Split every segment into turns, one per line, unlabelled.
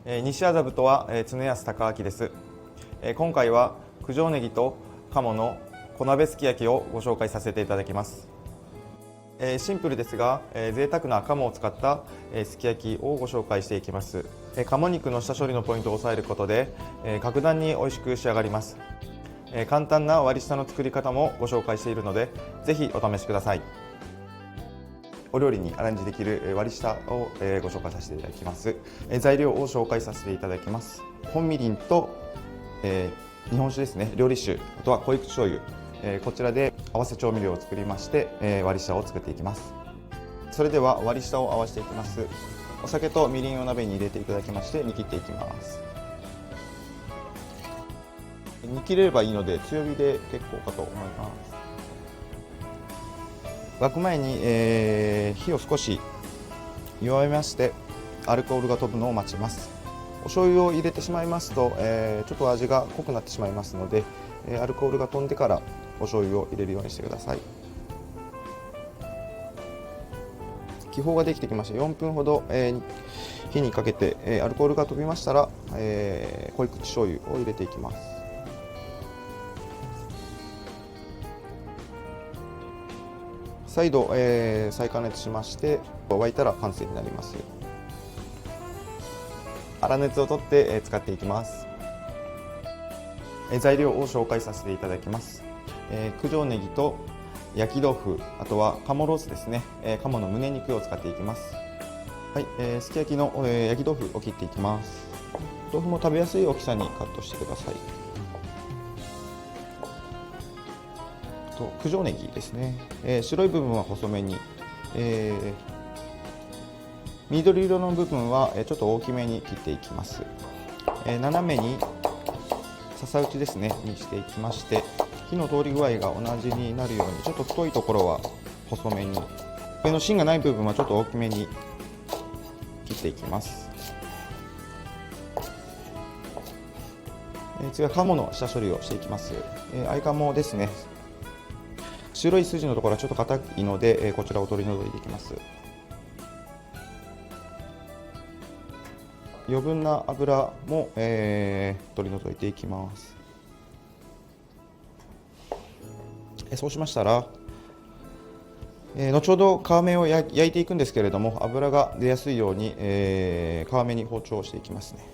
西麻布とは常安孝明です。今回は九条ネギと鴨の小鍋すき焼きをご紹介させていただきます。シンプルですが贅沢な鴨を使ったすき焼きをご紹介していきます。鴨肉の下処理のポイントを押さえることで格段に美味しく仕上がります。簡単な割り下の作り方もご紹介しているので、ぜひお試しください。お料理にアレンジできる割り下をご紹介させていただきます。材料を紹介させていただきます。本みりんと日本酒ですね、料理酒、あとは濃い口醤油、こちらで合わせ調味料を作りまして割り下を作っていきます。それでは割り下を合わせていきます。お酒とみりんを鍋に入れていただきまして煮切っていきます。煮切れればいいので強火で結構かと思います。沸く前に、火を少し弱めましてアルコールが飛ぶのを待ちます。お醤油を入れてしまいますと、ちょっと味が濃くなってしまいますので、アルコールが飛んでからお醤油を入れるようにしてください。気泡ができてきました。4分ほど、火にかけて、アルコールが飛びましたら、濃い口醤油を入れていきます。再度、再加熱しまして沸いたら完成になります。粗熱を取って、使っていきます。材料を紹介させていただきます。九条ネギと焼き豆腐、あとは鴨ロースですね、鴨の胸肉を使っていきます。はい、すき焼きの、焼き豆腐を切っていきます。豆腐も食べやすい大きさにカットしてください。九条ネギですね、白い部分は細めに、緑色の部分はちょっと大きめに切っていきます。斜めにささ打ちですねにしていきまして、火の通り具合が同じになるようにちょっと太いところは細めに、上の芯がない部分はちょっと大きめに切っていきます。次は鴨の下処理をしていきます。合鴨ですね、白い筋のところはちょっと硬いので、こちらを取り除いていきます。余分な油も、取り除いていきます。そうしましたら、後ほど皮目を焼いていくんですけれども、油が出やすいように、皮目に包丁をしていきますね。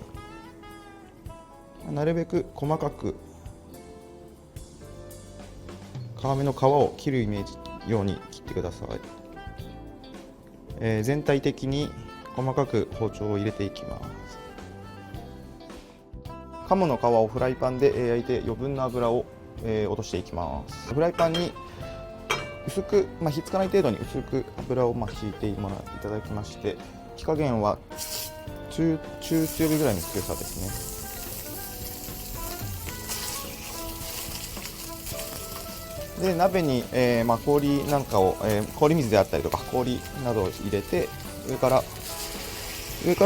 なるべく細かく皮目の皮を切るイメージように切ってください。全体的に細かく包丁を入れていきます。鴨の皮をフライパンで焼いて余分な油を落としていきます。フライパンに薄く、火つかない程度に薄く油を引いていただきまして、火加減は中強火ぐらいの強さですね。で鍋に、氷なんかを、氷水であったりとか氷などを入れて、上から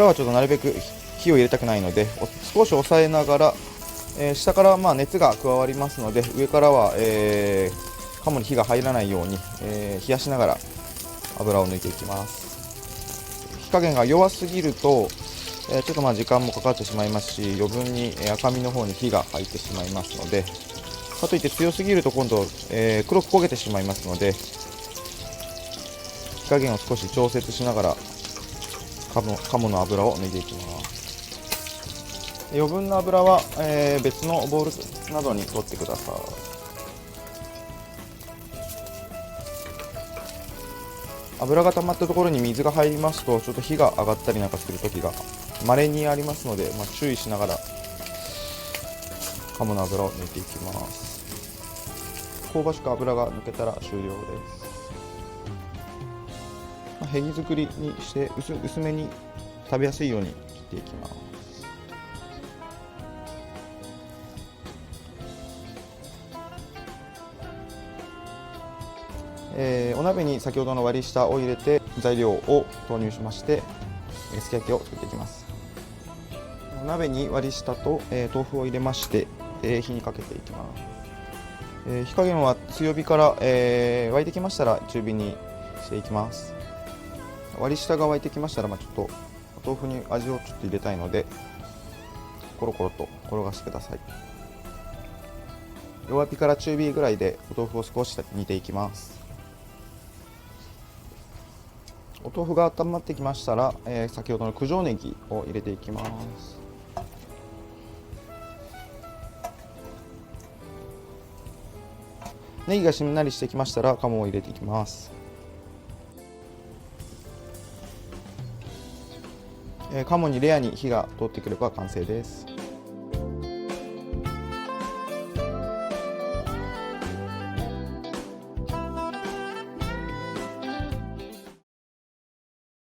はちょっとなるべく火を入れたくないので少し押さえながら、下から熱が加わりますので、上からは、鴨に火が入らないように、冷やしながら油を抜いていきます。火加減が弱すぎると、ちょっと時間もかかってしまいますし、余分に赤身の方に火が入ってしまいますので、かといって強すぎると今度、黒く焦げてしまいますので、火加減を少し調節しながら鴨の油を抜いていきます。余分な油は、別のボウルなどに取ってください。油が溜まったところに水が入りますと、ちょっと火が上がったりなんかする時が稀にありますので、注意しながら鴨の油を抜いていきます。香ばしく油が抜けたら終了です。へぎ作りにして薄めに食べやすいように切っていきます。お鍋に先ほどの割り下を入れて材料を投入しまして、すき焼きを作っていきます。お鍋に割り下と、豆腐を入れまして、火にかけていきます。火加減は強火から、沸いてきましたら中火にしていきます。割り下が沸いてきましたら、ちょっと豆腐に味をちょっと入れたいのでコロコロと転がしてください。弱火から中火ぐらいでお豆腐を少し煮ていきます。お豆腐が温まってきましたら、先ほどの九条ネギを入れていきます。ネギがしんなりしてきましたら鴨を入れていきます。鴨にレアに火が通ってくれば完成です。